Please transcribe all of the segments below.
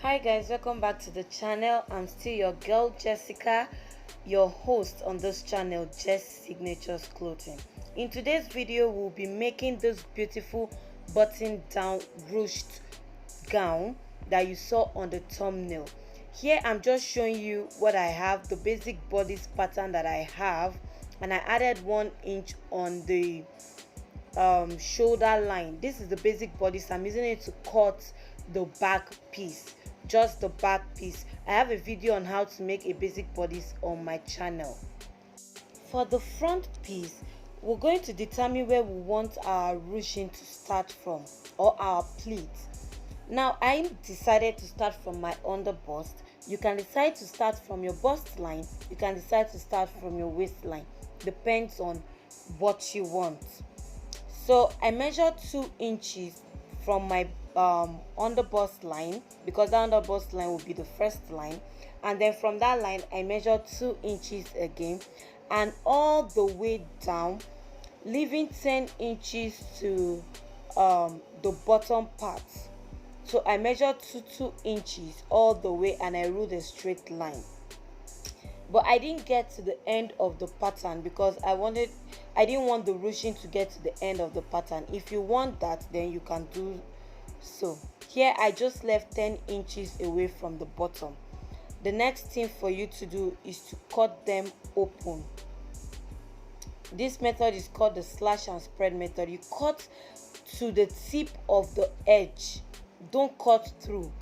Hi guys, welcome back to the channel. I'm still your girl Jessica, your host on this channel, Jess Signatures Clothing. In today's video, we'll be making this beautiful button down ruched gown that you saw on the thumbnail. Here I'm just showing you what I have, the basic bodice pattern that I have, and I added 1 inch on the shoulder line. This is the basic bodice. I'm using it to cut the back piece, just the back piece. I have a video on how to make a basic bodice on my channel. For the front piece, we're going to determine where we want our ruching to start from, or our pleat. Now I decided to start from my under bust. You can decide to start from your bust line, you can decide to start from your waistline, depends on what you want. So I measured 2 inches from my under bust line, because the under bust line will be the first line, and then from that line I measured 2 inches again, and all the way down, leaving 10 inches to the bottom part. So I measured 2 inches all the way, and I ruled a straight line. But I didn't get to the end of the pattern because I didn't want the ruching to get to the end of the pattern. If you want that, then you can do so. Here I just left 10 inches away from the bottom. The next thing for you to do is to cut them open. This method is called the slash and spread method. You cut to the tip of the edge. Don't cut through,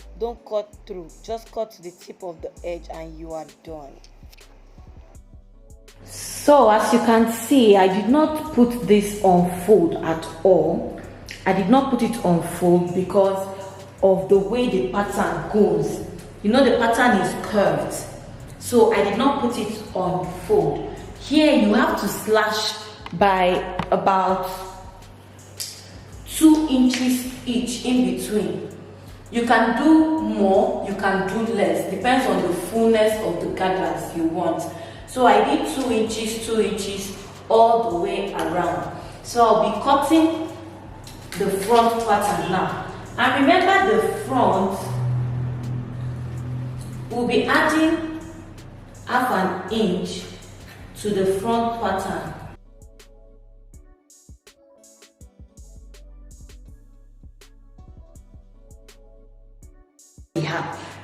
just cut to the tip of the edge and you are done. So as you can see, I did not put this on fold at all. I did not put it on fold because of the way the pattern goes. You know, the pattern is curved, so I did not put it on fold. Here you have to slash by about 2 inches each in between. You can do more, you can do less, depends on the fullness of the gathers you want. So I did 2 inches all the way around. So I'll be cutting the front pattern now. And remember, the front, we'll be adding half an inch to the front pattern.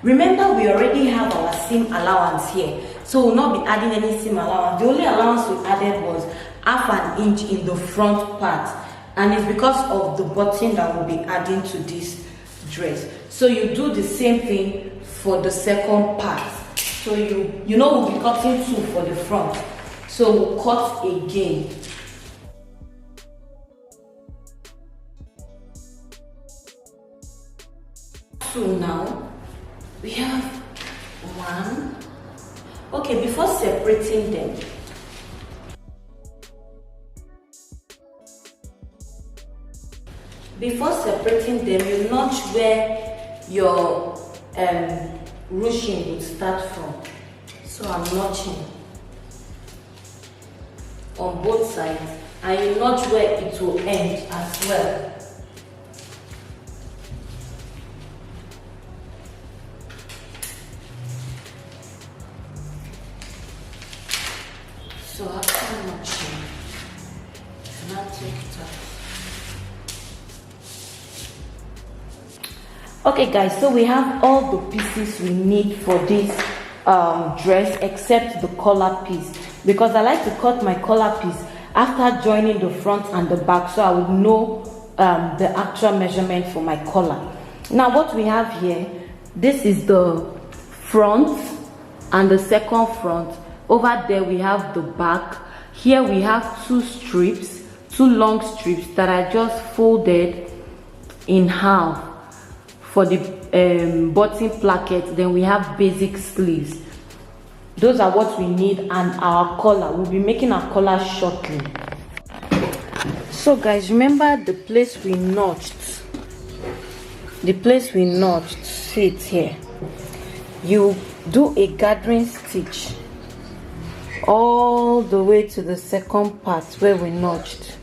Remember, we already have our seam allowance here, so we'll not be adding any seam allowance. The only allowance we added was half an inch in the front part, and it's because of the button that we'll be adding to this dress. So you do the same thing for the second part. So you know we'll be cutting 2 for the front, so we'll cut again. So now we have 1. Okay, before separating them, you notch where your ruching would start from. So I'm notching on both sides, and you notch where it will end as well. So after notching, now take it out. Okay guys, so we have all the pieces we need for this dress except the collar piece, because I like to cut my collar piece after joining the front and the back, so I would know the actual measurement for my collar. Now what we have here, this is the front and the second front. Over there we have the back. Here we have 2 strips, 2 long strips that are just folded in half for the button placket. Then we have basic sleeves. Those are what we need, and our collar. We'll be making our collar shortly. So guys, remember the place we notched. See it here. You do a gathering stitch all the way to the second part where we notched.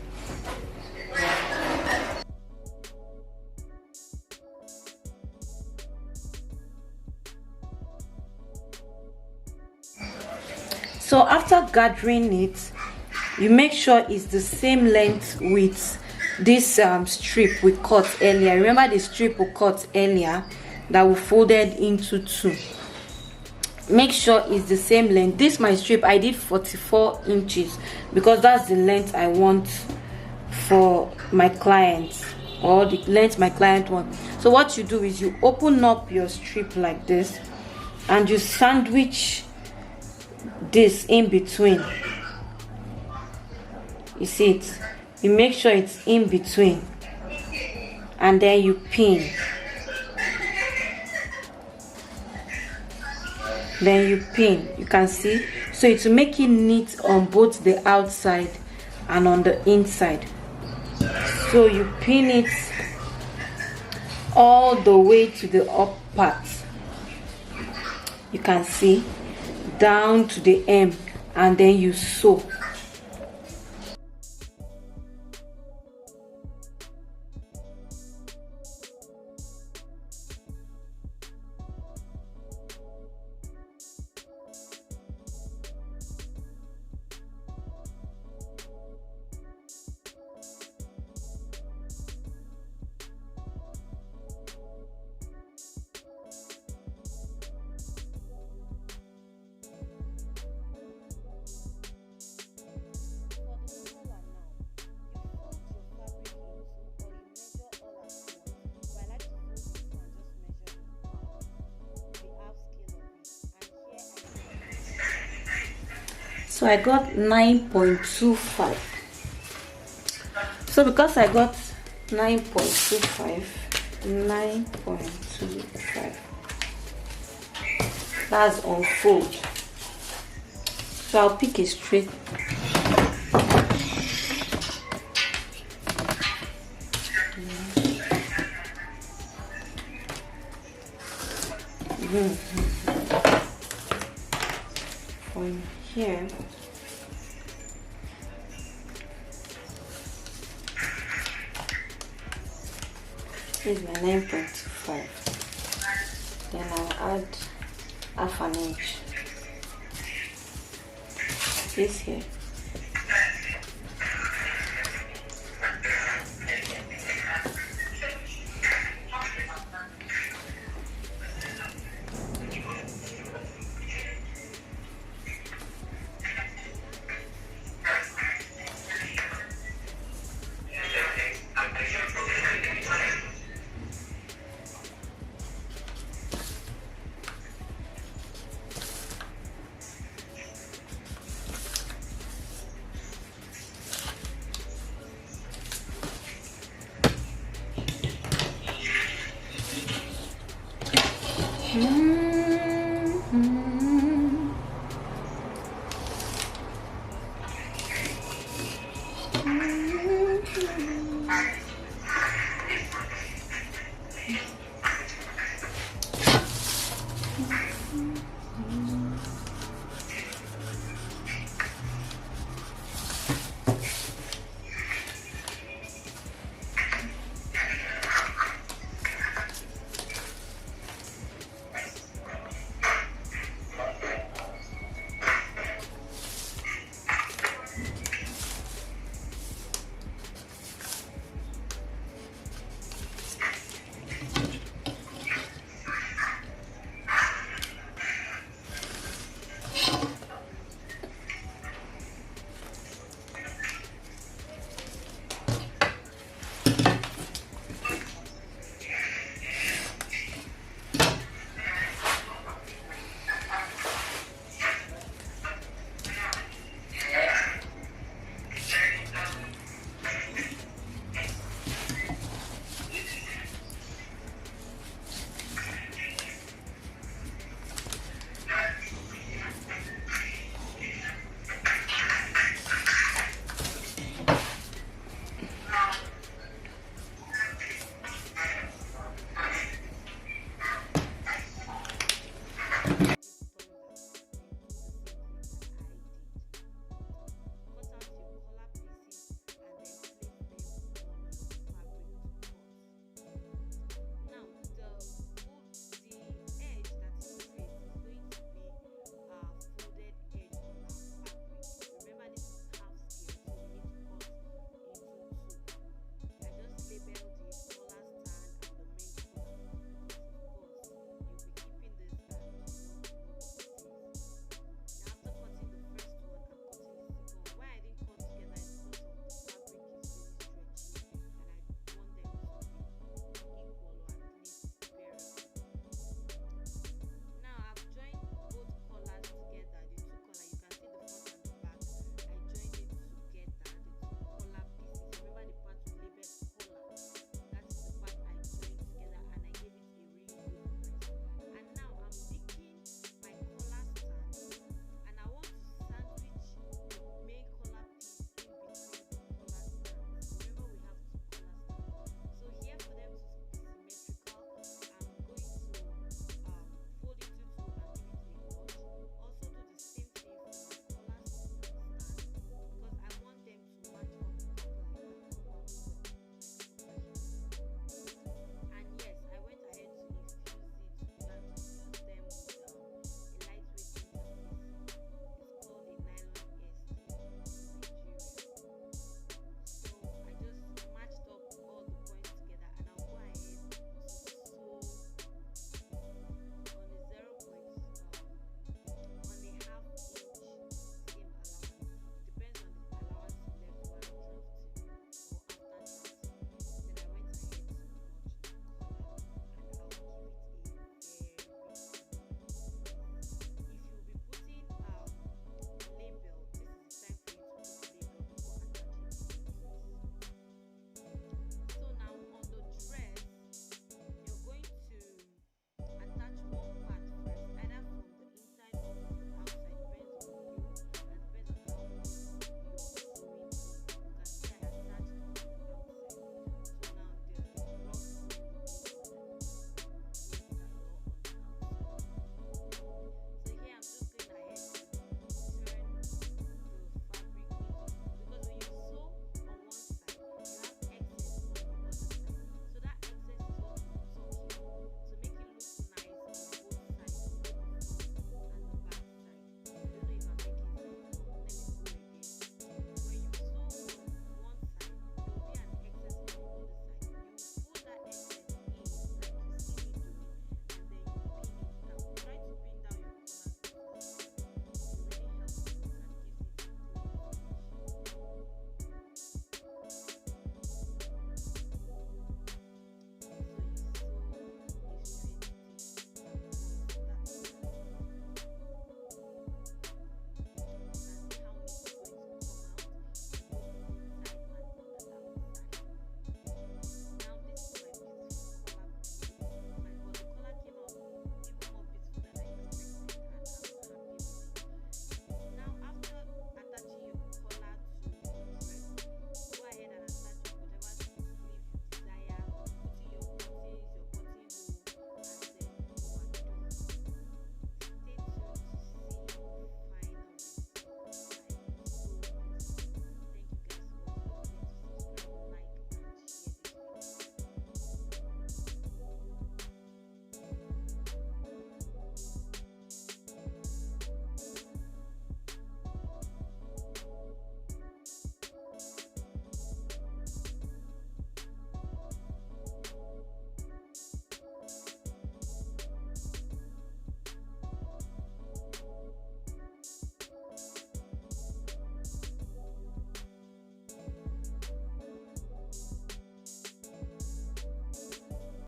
So after gathering it, you make sure it's the same length with this strip we cut earlier. Remember the strip we cut earlier that we folded into two? Make sure it's the same length. This my strip, I did 44 inches because that's the length I want for my client, or the length my client wants. So what you do is you open up your strip like this and you sandwich this in between. You see it? You make sure it's in between and then you pin. Then you pin. You can see, so it's to make it neat on both the outside and on the inside. So you pin it all the way to the up part. You can see down to the hem, and then you sew. So I got 9.25. So because I got 9.25, that's unfold. So I'll pick it straight. From here, is my 9.25. Then I'll add half an inch. This here.